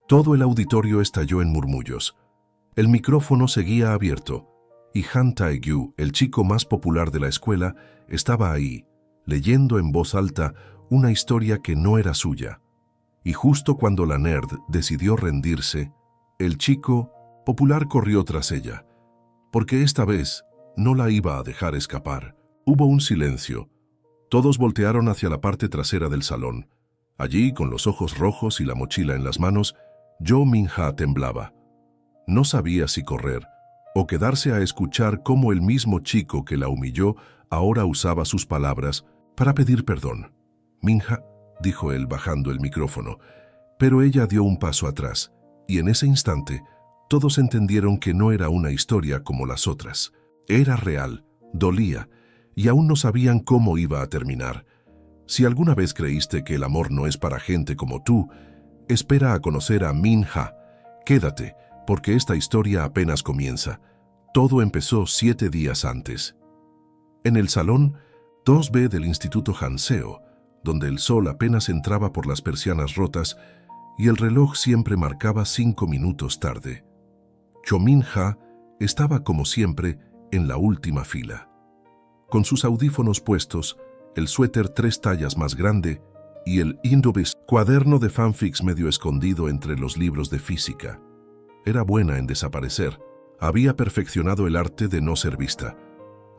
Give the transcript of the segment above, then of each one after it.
Todo el auditorio estalló en murmullos. El micrófono seguía abierto, y Han Tae-gyu, el chico más popular de la escuela, estaba ahí, leyendo en voz alta una historia que no era suya. Y justo cuando la nerd decidió rendirse, el chico popular corrió tras ella, porque esta vez no la iba a dejar escapar. Hubo un silencio. Todos voltearon hacia la parte trasera del salón. Allí, con los ojos rojos y la mochila en las manos, Jo Min-ha temblaba. No sabía si correr o quedarse a escuchar cómo el mismo chico que la humilló ahora usaba sus palabras para pedir perdón. «Min-ha», dijo él bajando el micrófono, pero ella dio un paso atrás, y en ese instante todos entendieron que no era una historia como las otras. Era real, dolía, y aún no sabían cómo iba a terminar. Si alguna vez creíste que el amor no es para gente como tú, espera a conocer a Min-ha. Quédate, porque esta historia apenas comienza. Todo empezó 7 días antes. En el salón 2B del Instituto Hanseo, donde el sol apenas entraba por las persianas rotas y el reloj siempre marcaba 5 minutos tarde. Jo Min-ha estaba, como siempre, en la última fila. Con sus audífonos puestos, el suéter 3 tallas más grande y el Indobis cuaderno de fanfics medio escondido entre los libros de física. Era buena en desaparecer. Había perfeccionado el arte de no ser vista,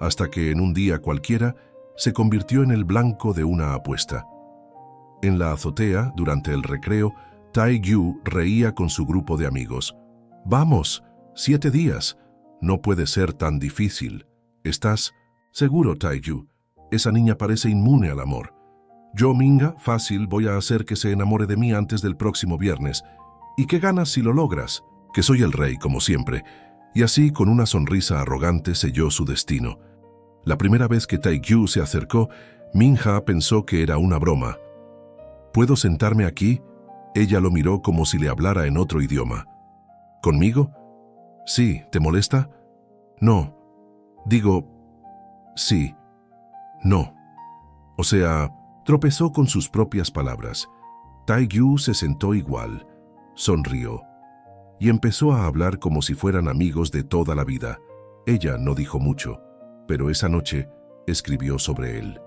hasta que en un día cualquiera se convirtió en el blanco de una apuesta. En la azotea, durante el recreo, Tae-gyu reía con su grupo de amigos. «Vamos, 7 días. No puede ser tan difícil. ¿Estás seguro, Tae-gyu? Esa niña parece inmune al amor. Yo, Minga, fácil, voy a hacer que se enamore de mí antes del próximo viernes. ¿Y qué ganas si lo logras? Que soy el rey, como siempre». Y así, con una sonrisa arrogante, selló su destino. La primera vez que Tae-gyu se acercó, Min-ha pensó que era una broma. «¿Puedo sentarme aquí?» Ella lo miró como si le hablara en otro idioma. «¿Conmigo?» «Sí, ¿te molesta?» «No. Digo, sí. No». O sea, tropezó con sus propias palabras. Tae-gyu se sentó igual, sonrió y empezó a hablar como si fueran amigos de toda la vida. Ella no dijo mucho, pero esa noche escribió sobre él.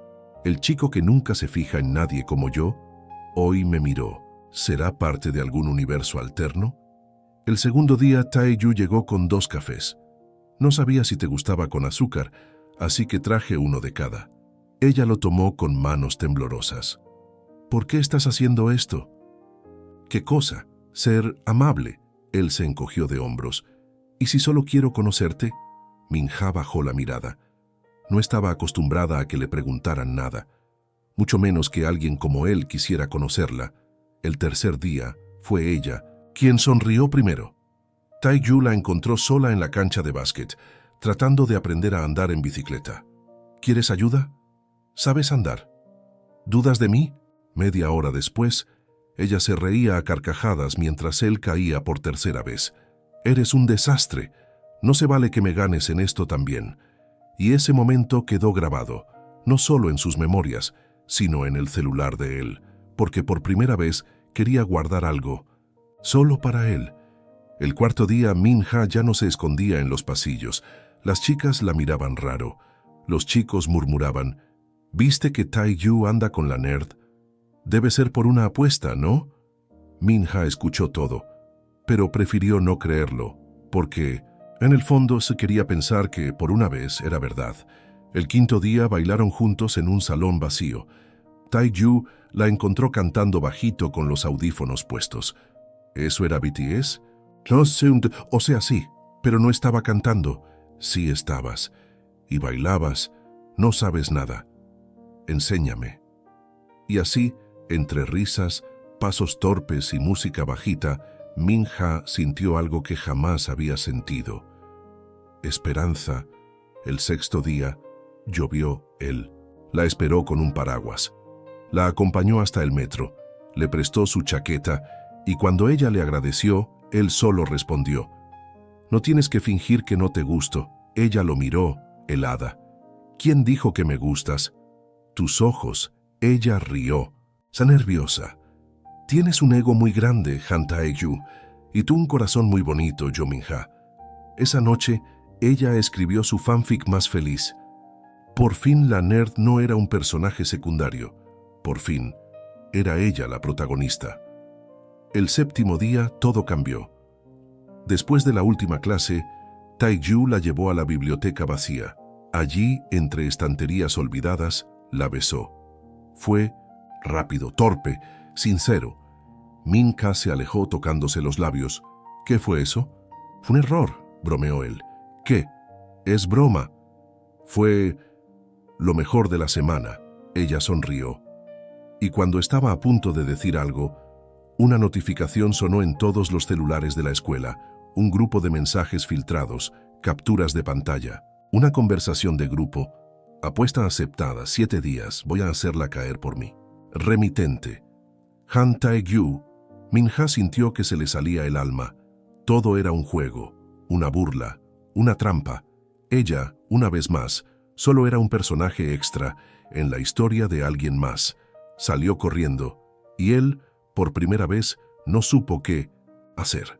«El chico que nunca se fija en nadie como yo, hoy me miró. ¿Será parte de algún universo alterno?» El segundo día, Tae-gyu llegó con 2 cafés. «No sabía si te gustaba con azúcar, así que traje uno de cada». Ella lo tomó con manos temblorosas. «¿Por qué estás haciendo esto?» «¿Qué cosa? Ser amable». Él se encogió de hombros. «¿Y si solo quiero conocerte?» Min-ha bajó la mirada. No estaba acostumbrada a que le preguntaran nada, mucho menos que alguien como él quisiera conocerla. El tercer día fue ella quien sonrió primero. Tae-gyu la encontró sola en la cancha de básquet, tratando de aprender a andar en bicicleta. «¿Quieres ayuda? ¿Sabes andar? ¿Dudas de mí?» Media hora después, ella se reía a carcajadas mientras él caía por tercera vez. «Eres un desastre. No se vale que me ganes en esto también». Y ese momento quedó grabado, no solo en sus memorias, sino en el celular de él, porque por primera vez quería guardar algo, solo para él. El cuarto día, Min-ha ya no se escondía en los pasillos. Las chicas la miraban raro. Los chicos murmuraban: «¿Viste que Tae-gyu anda con la nerd? Debe ser por una apuesta, ¿no?» Min-ha escuchó todo, pero prefirió no creerlo, porque en el fondo se quería pensar que por una vez era verdad. El quinto día bailaron juntos en un salón vacío. Tae-gyu la encontró cantando bajito con los audífonos puestos. ¿Eso era BTS? No sé, o sea, sí, pero no estaba cantando. Sí estabas. Y bailabas. No sabes nada. Enséñame. Y así, entre risas, pasos torpes y música bajita, Min-ha sintió algo que jamás había sentido. Esperanza. El sexto día, llovió él. La esperó con un paraguas. La acompañó hasta el metro. Le prestó su chaqueta y cuando ella le agradeció, él solo respondió: «No tienes que fingir que no te gusto». Ella lo miró, helada. «¿Quién dijo que me gustas?» «Tus ojos». Ella rió. «Está nerviosa». Tienes un ego muy grande, Han Tae-gyu, y tú un corazón muy bonito, Jo Min-ha. Esa noche, ella escribió su fanfic más feliz. Por fin la nerd no era un personaje secundario. Por fin, era ella la protagonista. El séptimo día, todo cambió. Después de la última clase, Tae-gyu la llevó a la biblioteca vacía. Allí, entre estanterías olvidadas, la besó. Fue rápido, torpe, sincero. Min-ha se alejó tocándose los labios. ¿Qué fue eso? Fue un error, bromeó él. ¿Qué? Es broma. Fue lo mejor de la semana. Ella sonrió. Y cuando estaba a punto de decir algo, una notificación sonó en todos los celulares de la escuela. Un grupo de mensajes filtrados, capturas de pantalla, una conversación de grupo. Apuesta aceptada, 7 días, voy a hacerla caer por mí. Remitente. Han Tae-gyu. Min-ha sintió que se le salía el alma. Todo era un juego, una burla, una trampa. Ella, una vez más, solo era un personaje extra en la historia de alguien más. Salió corriendo, y él, por primera vez, no supo qué hacer.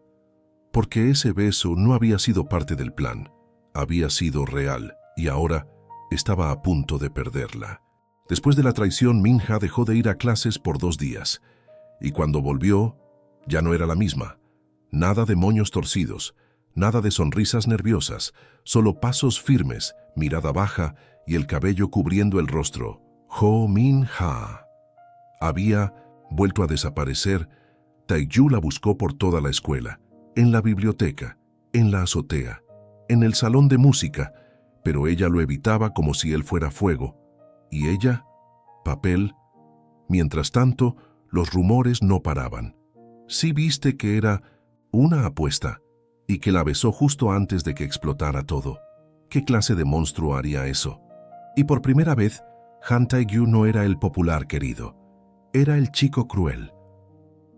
Porque ese beso no había sido parte del plan, había sido real, y ahora estaba a punto de perderla. Después de la traición, Min-ha dejó de ir a clases por 2 días, y cuando volvió, ya no era la misma. Nada de moños torcidos, nada de sonrisas nerviosas, solo pasos firmes, mirada baja y el cabello cubriendo el rostro. Jo Min-ha había vuelto a desaparecer. Tae-gyu la buscó por toda la escuela, en la biblioteca, en la azotea, en el salón de música, pero ella lo evitaba como si él fuera fuego. Y ella, papel. Mientras tanto, los rumores no paraban. Sí viste que era una apuesta y que la besó justo antes de que explotara todo. ¿Qué clase de monstruo haría eso? Y por primera vez, Han Tae-gyu no era el popular querido. Era el chico cruel.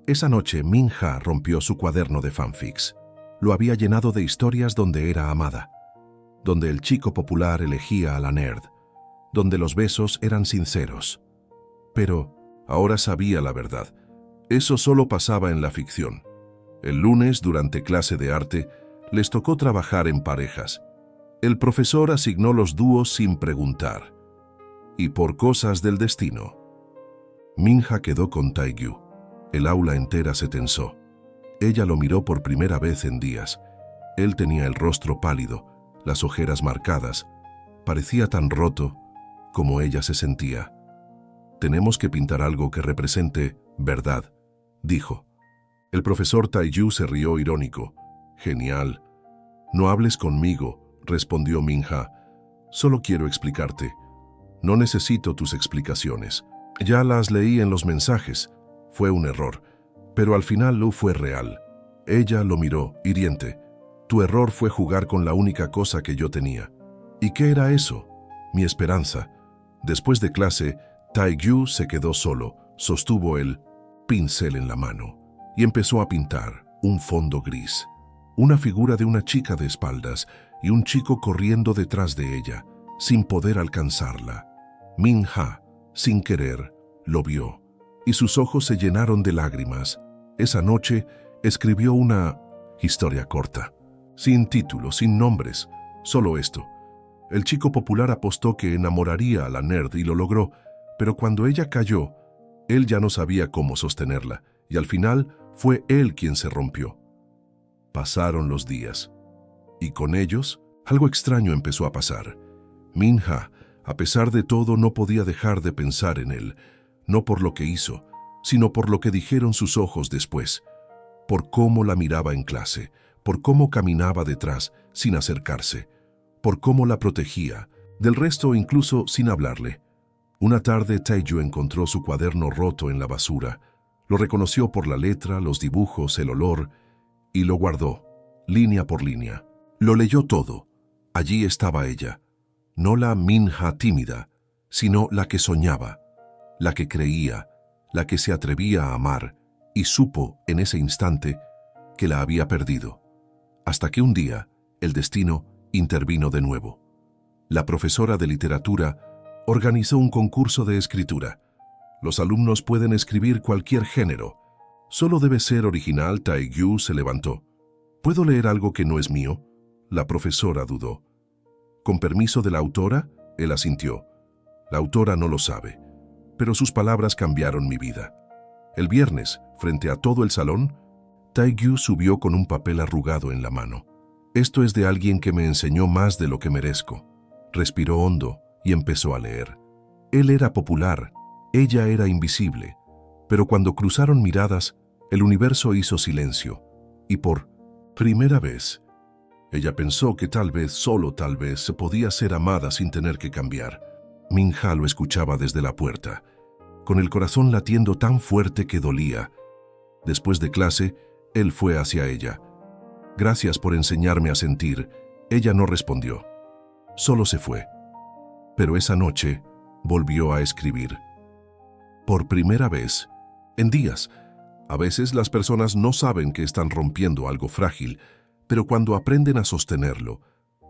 Esa noche, Min-ha rompió su cuaderno de fanfics. Lo había llenado de historias donde era amada, donde el chico popular elegía a la nerd, donde los besos eran sinceros. Pero ahora sabía la verdad. Eso solo pasaba en la ficción. El lunes, durante clase de arte, les tocó trabajar en parejas. El profesor asignó los dúos sin preguntar. Y por cosas del destino, Min-ha quedó con Tae-gyu. El aula entera se tensó. Ella lo miró por primera vez en días. Él tenía el rostro pálido, las ojeras marcadas. Parecía tan roto como ella se sentía. Tenemos que pintar algo que represente verdad, dijo. El profesor Tae-gyu se rió irónico. Genial. No hables conmigo, respondió Min-ha. Solo quiero explicarte. No necesito tus explicaciones. Ya las leí en los mensajes. Fue un error, pero al final lo fue real. Ella lo miró, hiriente. Tu error fue jugar con la única cosa que yo tenía. ¿Y qué era eso? Mi esperanza. Después de clase, Tae-gyu se quedó solo, sostuvo el pincel en la mano y empezó a pintar un fondo gris. Una figura de una chica de espaldas y un chico corriendo detrás de ella, sin poder alcanzarla. Min-ha, sin querer, lo vio. Y sus ojos se llenaron de lágrimas. Esa noche escribió una historia corta, sin título, sin nombres, solo esto. El chico popular apostó que enamoraría a la nerd y lo logró, pero cuando ella cayó, él ya no sabía cómo sostenerla, y al final fue él quien se rompió. Pasaron los días, y con ellos algo extraño empezó a pasar. Min-ha, a pesar de todo, no podía dejar de pensar en él, no por lo que hizo, sino por lo que dijeron sus ojos después, por cómo la miraba en clase, por cómo caminaba detrás sin acercarse, por cómo la protegía, del resto incluso sin hablarle. Una tarde Tae-gyu encontró su cuaderno roto en la basura, lo reconoció por la letra, los dibujos, el olor, y lo guardó, línea por línea. Lo leyó todo. Allí estaba ella, no la Min-ha tímida, sino la que soñaba, la que creía, la que se atrevía a amar, y supo en ese instante que la había perdido. Hasta que un día, el destino intervino de nuevo. La profesora de literatura organizó un concurso de escritura. Los alumnos pueden escribir cualquier género, Solo debe ser original. Taegyu se levantó. ¿Puedo leer algo que no es mío? La profesora dudó. ¿Con permiso de la autora? Él asintió. La autora no lo sabe, pero sus palabras cambiaron mi vida. El viernes, frente a todo el salón, Taegyu subió con un papel arrugado en la mano. Esto es de alguien que me enseñó más de lo que merezco. Respiró hondo y empezó a leer. Él era popular, ella era invisible, pero cuando cruzaron miradas, el universo hizo silencio, y por primera vez, ella pensó que tal vez, solo tal vez, se podía ser amada sin tener que cambiar. Minha lo escuchaba desde la puerta, con el corazón latiendo tan fuerte que dolía. Después de clase, él fue hacia ella. Gracias por enseñarme a sentir. Ella no respondió. Solo se fue. Pero esa noche volvió a escribir. Por primera vez, en días. A veces las personas no saben que están rompiendo algo frágil, pero cuando aprenden a sostenerlo,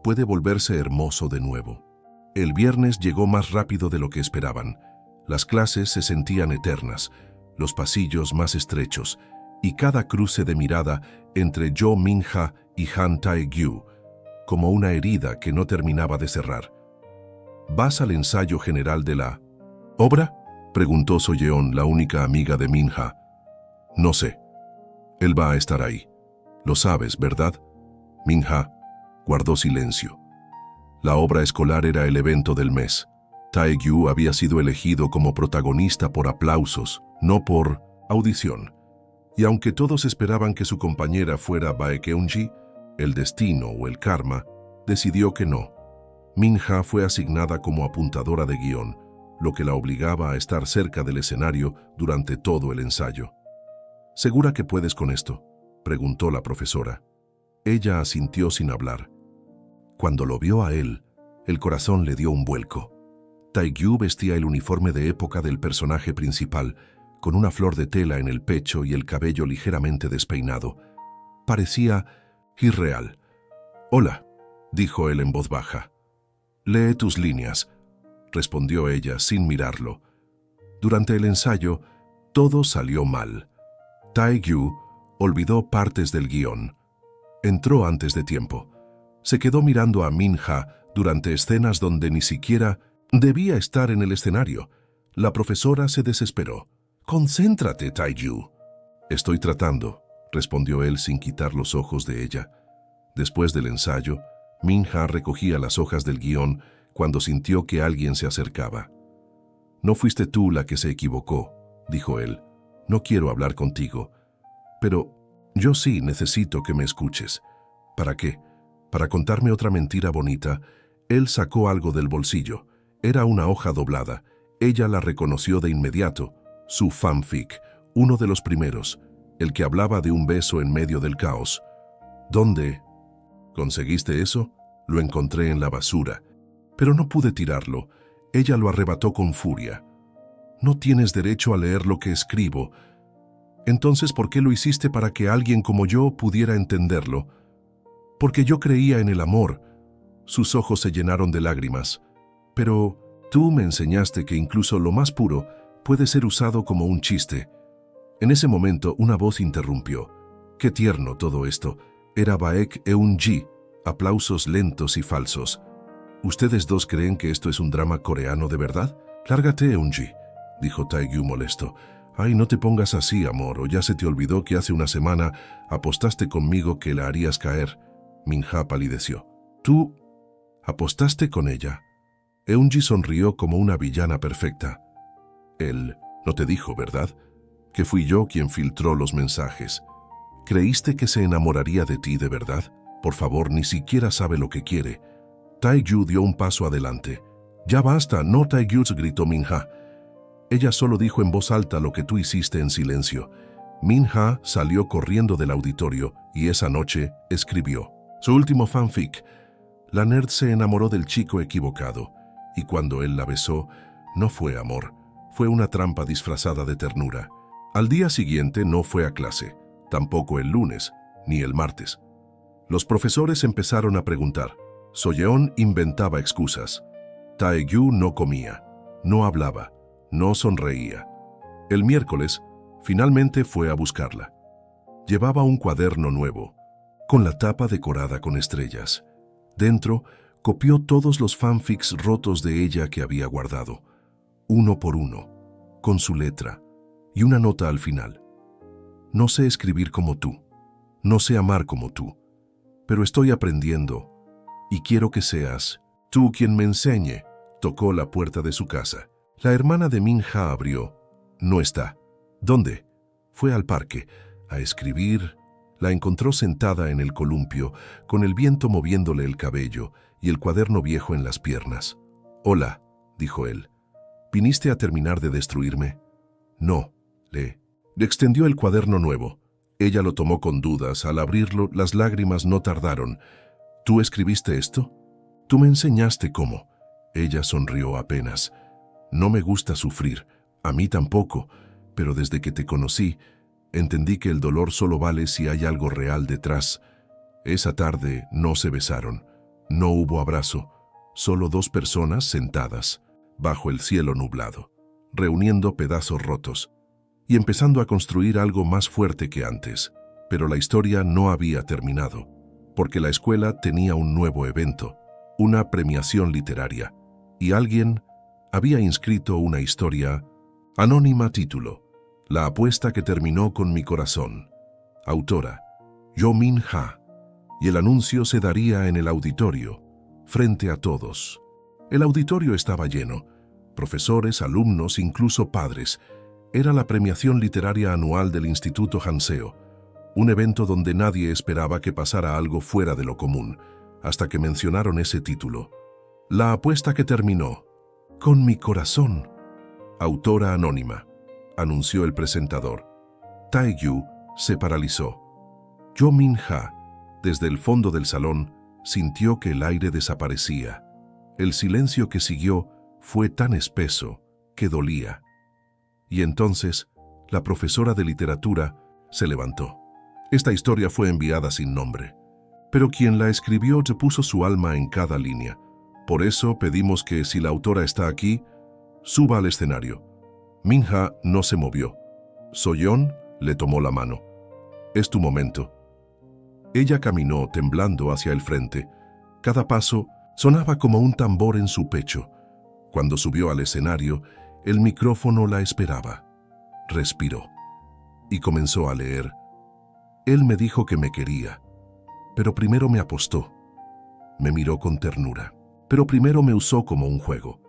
puede volverse hermoso de nuevo. El viernes llegó más rápido de lo que esperaban. Las clases se sentían eternas, los pasillos más estrechos, y cada cruce de mirada entre Jo Minha y Han Taegyu, como una herida que no terminaba de cerrar. ¿Vas al ensayo general de la obra?, preguntó Soyeon, la única amiga de Minha. No sé. Él va a estar ahí. Lo sabes, ¿verdad? Minha guardó silencio. La obra escolar era el evento del mes. Taegyu había sido elegido como protagonista por aplausos, no por audición. Y aunque todos esperaban que su compañera fuera Baekhyun-ji, el destino o el karma decidió que no. Minha fue asignada como apuntadora de guión, lo que la obligaba a estar cerca del escenario durante todo el ensayo. ¿Segura que puedes con esto?, preguntó la profesora. Ella asintió sin hablar. Cuando lo vio a él, el corazón le dio un vuelco. Taegyu vestía el uniforme de época del personaje principal, con una flor de tela en el pecho y el cabello ligeramente despeinado. Parecía irreal. «Hola», dijo él en voz baja. «Lee tus líneas», respondió ella sin mirarlo. Durante el ensayo, todo salió mal. Taegyu olvidó partes del guión. Entró antes de tiempo. Se quedó mirando a Minha durante escenas donde ni siquiera debía estar en el escenario. La profesora se desesperó. «Concéntrate, Taegyu». «Estoy tratando», respondió él sin quitar los ojos de ella. Después del ensayo, Minha recogía las hojas del guión cuando sintió que alguien se acercaba. «No fuiste tú la que se equivocó», dijo él. «No quiero hablar contigo. Pero yo sí necesito que me escuches». «¿Para qué?». «Para contarme otra mentira bonita». Él sacó algo del bolsillo. Era una hoja doblada. Ella la reconoció de inmediato. Su fanfic, uno de los primeros, el que hablaba de un beso en medio del caos. «¿Dónde conseguiste eso?». «Lo encontré en la basura, pero no pude tirarlo». Ella lo arrebató con furia. «No tienes derecho a leer lo que escribo». «Entonces, ¿por qué lo hiciste para que alguien como yo pudiera entenderlo?». «Porque yo creía en el amor». Sus ojos se llenaron de lágrimas. «Pero tú me enseñaste que incluso lo más puro puede ser usado como un chiste». En ese momento, una voz interrumpió. «Qué tierno todo esto». Era Baekhyun-ji. Aplausos lentos y falsos. «¿Ustedes dos creen que esto es un drama coreano de verdad?». «Lárgate, Eun-ji», dijo Taegyu molesto. «Ay, no te pongas así, amor, o ya se te olvidó que hace una semana apostaste conmigo que la harías caer». Minha palideció. «¿Tú apostaste con ella?». Eun-ji sonrió como una villana perfecta. «Él no te dijo, ¿verdad?, que fui yo quien filtró los mensajes? ¿Creíste que se enamoraría de ti de verdad? Por favor, ni siquiera sabe lo que quiere». Taegyu dio un paso adelante. «Ya basta, no, Taegyu», gritó Minha. «Ella solo dijo en voz alta lo que tú hiciste en silencio». Minha salió corriendo del auditorio y esa noche escribió su último fanfic. La nerd se enamoró del chico equivocado, y cuando él la besó, no fue amor, fue una trampa disfrazada de ternura. Al día siguiente no fue a clase, tampoco el lunes, ni el martes. Los profesores empezaron a preguntar. Soyeon inventaba excusas. Taegyu no comía, no hablaba, no sonreía. El miércoles, Finalmente fue a buscarla. Llevaba un cuaderno nuevo, con la tapa decorada con estrellas. Dentro, copió todos los fanfics rotos de ella que había guardado, uno por uno, con su letra, y una nota al final. No sé escribir como tú, no sé amar como tú, pero estoy aprendiendo, y quiero que seas tú quien me enseñe. Tocó la puerta de su casa. La hermana de Min-ha abrió. No está. ¿Dónde? Fue al parque, a escribir. La encontró sentada en el columpio, con el viento moviéndole el cabello y el cuaderno viejo en las piernas. «Hola», dijo él. «¿Viniste a terminar de destruirme?» «No», le extendió el cuaderno nuevo. Ella lo tomó con dudas. Al abrirlo, las lágrimas no tardaron. «¿Tú escribiste esto? Tú me enseñaste cómo». Ella sonrió apenas. «No me gusta sufrir, a mí tampoco, pero desde que te conocí, entendí que el dolor solo vale si hay algo real detrás». Esa tarde no se besaron, no hubo abrazo, solo dos personas sentadas, bajo el cielo nublado, reuniendo pedazos rotos y empezando a construir algo más fuerte que antes. Pero la historia no había terminado, porque la escuela tenía un nuevo evento, una premiación literaria, y alguien había inscrito una historia anónima. Título: La apuesta que terminó con mi corazón. Autora: Jo Min-ha. Y el anuncio se daría en el auditorio, frente a todos. El auditorio estaba lleno, profesores, alumnos, incluso padres. Era la premiación literaria anual del Instituto Hanseo, un evento donde nadie esperaba que pasara algo fuera de lo común, hasta que mencionaron ese título. La apuesta que terminó con mi corazón. Autora anónima, anunció el presentador. Tae-gyu se paralizó. Jo Min-ha, desde el fondo del salón, sintió que el aire desaparecía. El silencio que siguió fue tan espeso que dolía. Y entonces, la profesora de literatura se levantó. Esta historia fue enviada sin nombre, pero quien la escribió puso su alma en cada línea. Por eso pedimos que, si la autora está aquí, suba al escenario. Min-ha no se movió. So-yeon le tomó la mano. «Es tu momento». Ella caminó temblando hacia el frente. Cada paso sonaba como un tambor en su pecho. Cuando subió al escenario, el micrófono la esperaba. Respiró y comenzó a leer. Él me dijo que me quería, pero primero me apostó. Me miró con ternura, pero primero me usó como un juego.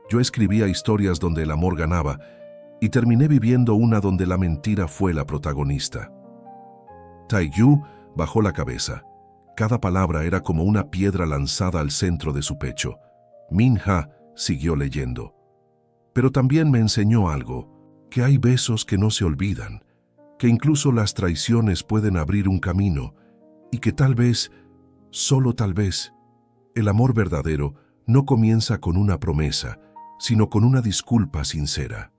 Yo escribía historias donde el amor ganaba y terminé viviendo una donde la mentira fue la protagonista. Tae-gyu bajó la cabeza. Cada palabra era como una piedra lanzada al centro de su pecho. Min-ha siguió leyendo. Pero también me enseñó algo, que hay besos que no se olvidan, que incluso las traiciones pueden abrir un camino, y que tal vez, solo tal vez, el amor verdadero no comienza con una promesa, sino con una disculpa sincera.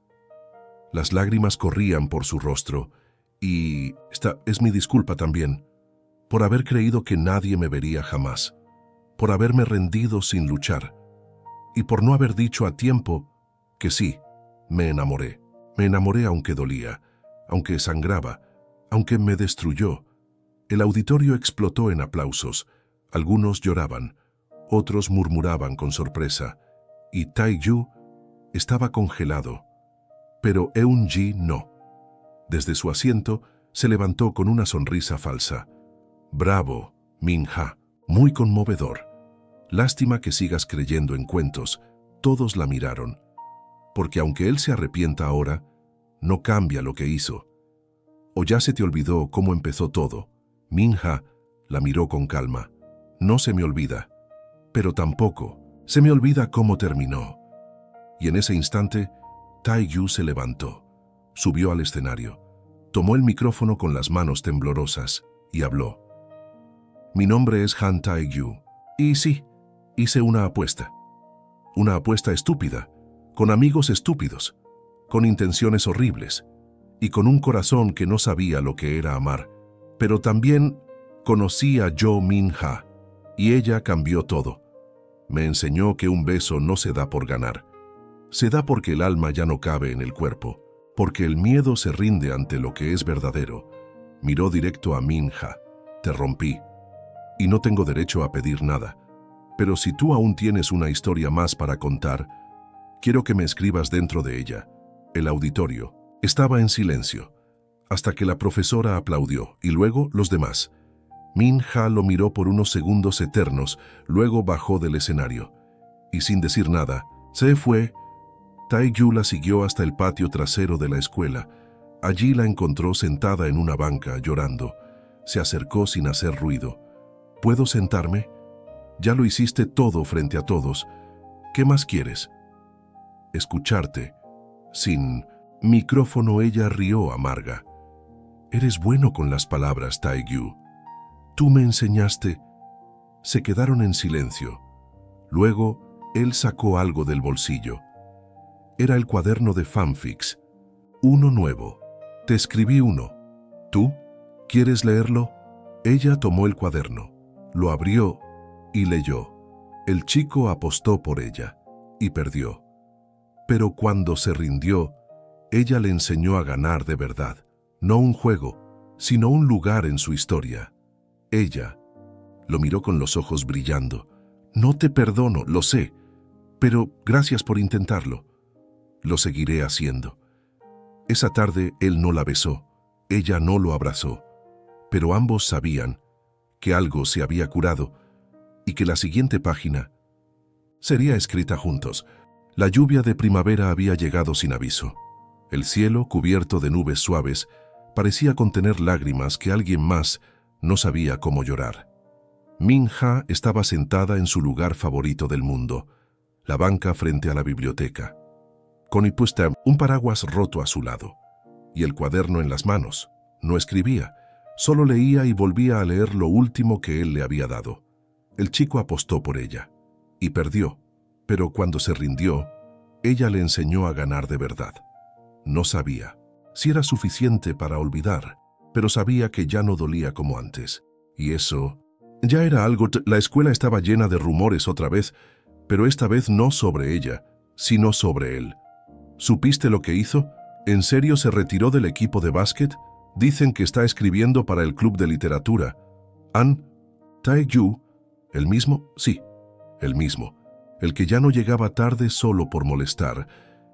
Las lágrimas corrían por su rostro, y esta es mi disculpa también, por haber creído que nadie me vería jamás, por haberme rendido sin luchar, y por no haber dicho a tiempo que sí, me enamoré. Me enamoré aunque dolía, aunque sangraba, aunque me destruyó. El auditorio explotó en aplausos. Algunos lloraban, otros murmuraban con sorpresa, y Tae-gyu estaba congelado. Pero Eun-ji no. Desde su asiento se levantó con una sonrisa falsa. «Bravo, Min-ha, muy conmovedor. Lástima que sigas creyendo en cuentos». Todos la miraron, porque aunque él se arrepienta ahora, no cambia lo que hizo. ¿O ya se te olvidó cómo empezó todo? Min-ha la miró con calma. No se me olvida, pero tampoco se me olvida cómo terminó. Y en ese instante, Tae-gyu se levantó, subió al escenario, tomó el micrófono con las manos temblorosas y habló. «Mi nombre es Han Tae-gyu, y sí, hice una apuesta. Una apuesta estúpida, con amigos estúpidos, con intenciones horribles, y con un corazón que no sabía lo que era amar. Pero también conocí a Jo Min-ha, y ella cambió todo. Me enseñó que un beso no se da por ganar. Se da porque el alma ya no cabe en el cuerpo, porque el miedo se rinde ante lo que es verdadero. Miró directo a Min-ha. Te rompí, y no tengo derecho a pedir nada. Pero si tú aún tienes una historia más para contar, quiero que me escribas dentro de ella. El auditorio estaba en silencio, hasta que la profesora aplaudió, y luego los demás. Min-ha lo miró por unos segundos eternos, luego bajó del escenario. Y sin decir nada, se fue. Tae-gyu la siguió hasta el patio trasero de la escuela. Allí la encontró sentada en una banca, llorando. Se acercó sin hacer ruido. ¿Puedo sentarme? Ya lo hiciste todo frente a todos. ¿Qué más quieres? Escucharte. Sin micrófono ella rió amarga. Eres bueno con las palabras, Tae-gyu. Tú me enseñaste. Se quedaron en silencio. Luego, él sacó algo del bolsillo. Era el cuaderno de fanfics. Uno nuevo. Te escribí uno. ¿Tú? ¿Quieres leerlo? Ella tomó el cuaderno, lo abrió y leyó. El chico apostó por ella y perdió. Pero cuando se rindió, ella le enseñó a ganar de verdad. No un juego, sino un lugar en su historia. Ella lo miró con los ojos brillando. No te perdono, lo sé, pero gracias por intentarlo. Lo seguiré haciendo. Esa tarde él no la besó, ella no lo abrazó, pero ambos sabían que algo se había curado y que la siguiente página sería escrita juntos. La lluvia de primavera había llegado sin aviso. El cielo, cubierto de nubes suaves, parecía contener lágrimas que alguien más no sabía cómo llorar. Min-ha estaba sentada en su lugar favorito del mundo, la banca frente a la biblioteca, con un paraguas roto a su lado, y el cuaderno en las manos. No escribía, solo leía y volvía a leer lo último que él le había dado. El chico apostó por ella, y perdió, pero cuando se rindió, ella le enseñó a ganar de verdad. No sabía si era suficiente para olvidar, pero sabía que ya no dolía como antes, y eso ya era algo. La escuela estaba llena de rumores otra vez, pero esta vez no sobre ella, sino sobre él. ¿Supiste lo que hizo? ¿En serio se retiró del equipo de básquet? Dicen que está escribiendo para el club de literatura. Tae-gyu, ¿el mismo? Sí, el mismo. El que ya no llegaba tarde solo por molestar,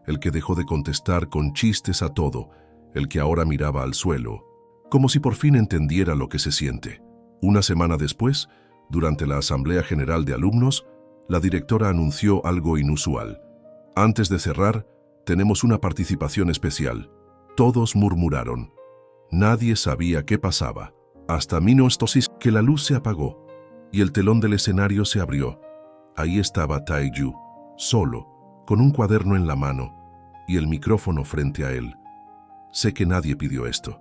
el que dejó de contestar con chistes a todo, el que ahora miraba al suelo, como si por fin entendiera lo que se siente. Una semana después, durante la Asamblea General de Alumnos, la directora anunció algo inusual. Antes de cerrar, tenemos una participación especial. Todos murmuraron. Nadie sabía qué pasaba. Hasta Minostosis que la luz se apagó y el telón del escenario se abrió. Ahí estaba Tae-gyu, solo, con un cuaderno en la mano y el micrófono frente a él. Sé que nadie pidió esto,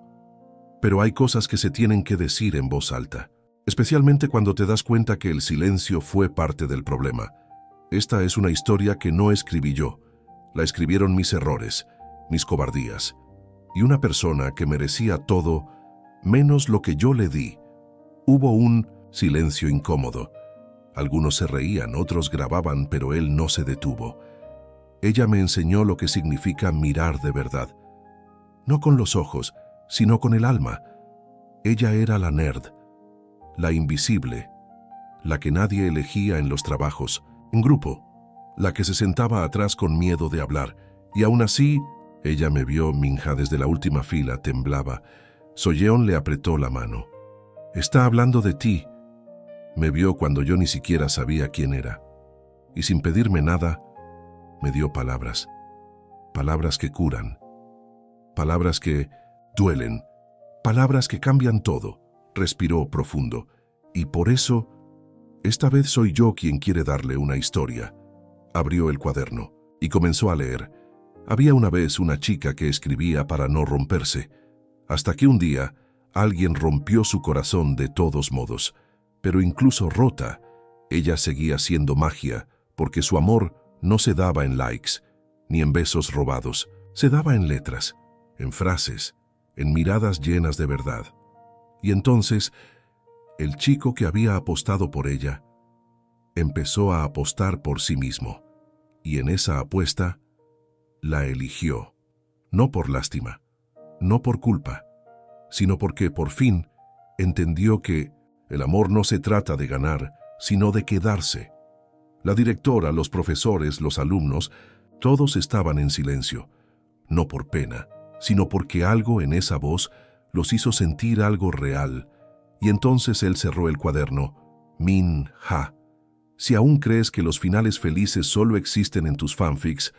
pero hay cosas que se tienen que decir en voz alta, especialmente cuando te das cuenta que el silencio fue parte del problema. Esta es una historia que no escribí yo. La escribieron mis errores, mis cobardías, y una persona que merecía todo, menos lo que yo le di. Hubo un silencio incómodo. Algunos se reían, otros grababan, pero él no se detuvo. Ella me enseñó lo que significa mirar de verdad. No con los ojos, sino con el alma. Ella era la nerd, la invisible, la que nadie elegía en los trabajos, en grupo, la que se sentaba atrás con miedo de hablar, y aún así, ella me vio. Min-ha desde la última fila temblaba. Soyeon le apretó la mano. Está hablando de ti. Me vio cuando yo ni siquiera sabía quién era, y sin pedirme nada, me dio palabras. Palabras que curan, palabras que duelen, palabras que cambian todo. Respiró profundo, y por eso, esta vez soy yo quien quiere darle una historia. Abrió el cuaderno y comenzó a leer. Había una vez una chica que escribía para no romperse, hasta que un día alguien rompió su corazón de todos modos. Pero incluso rota, ella seguía siendo magia, porque su amor no se daba en likes, ni en besos robados. Se daba en letras, en frases, en miradas llenas de verdad. Y entonces, el chico que había apostado por ella, empezó a apostar por sí mismo, y en esa apuesta, la eligió. No por lástima, no por culpa, sino porque por fin entendió que el amor no se trata de ganar, sino de quedarse. La directora, los profesores, los alumnos, todos estaban en silencio, no por pena, sino porque algo en esa voz los hizo sentir algo real. Y entonces él cerró el cuaderno. Min-ha, si aún crees que los finales felices solo existen en tus fanfics,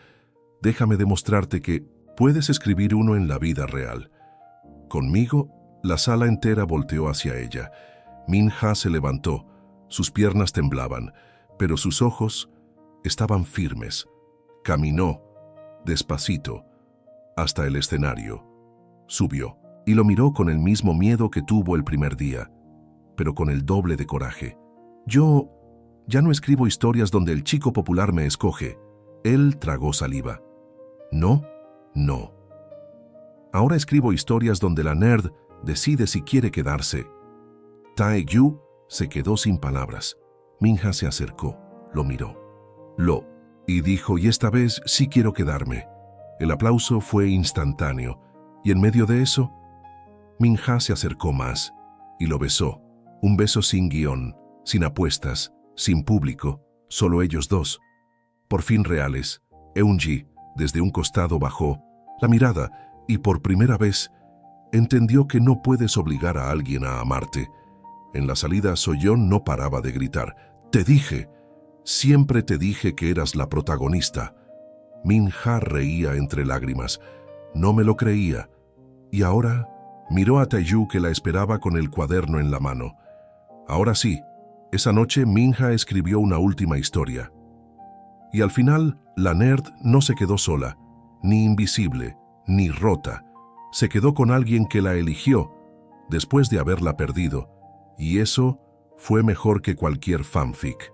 déjame demostrarte que puedes escribir uno en la vida real. Conmigo, la sala entera volteó hacia ella. Min-ha se levantó, sus piernas temblaban, pero sus ojos estaban firmes. Caminó, despacito, hasta el escenario. Subió y lo miró con el mismo miedo que tuvo el primer día, pero con el doble de coraje. Yo ya no escribo historias donde el chico popular me escoge. Él tragó saliva. No, no. Ahora escribo historias donde la nerd decide si quiere quedarse. Tae-gyu se quedó sin palabras. Min-ha se acercó, lo miró. Y dijo, y esta vez sí quiero quedarme. El aplauso fue instantáneo, y en medio de eso, Min-ha se acercó más y lo besó. Un beso sin guión, sin apuestas, sin público, solo ellos dos. Por fin reales. Eun-ji, desde un costado, bajó la mirada y por primera vez entendió que no puedes obligar a alguien a amarte. En la salida, Soyeon no paraba de gritar. Te dije, siempre te dije que eras la protagonista. Min-ha reía entre lágrimas. No me lo creía. Y ahora miró a Tae-gyu, que la esperaba con el cuaderno en la mano. Ahora sí, esa noche Min-ha escribió una última historia. Y al final, la nerd no se quedó sola, ni invisible, ni rota. Se quedó con alguien que la eligió, después de haberla perdido. Y eso fue mejor que cualquier fanfic.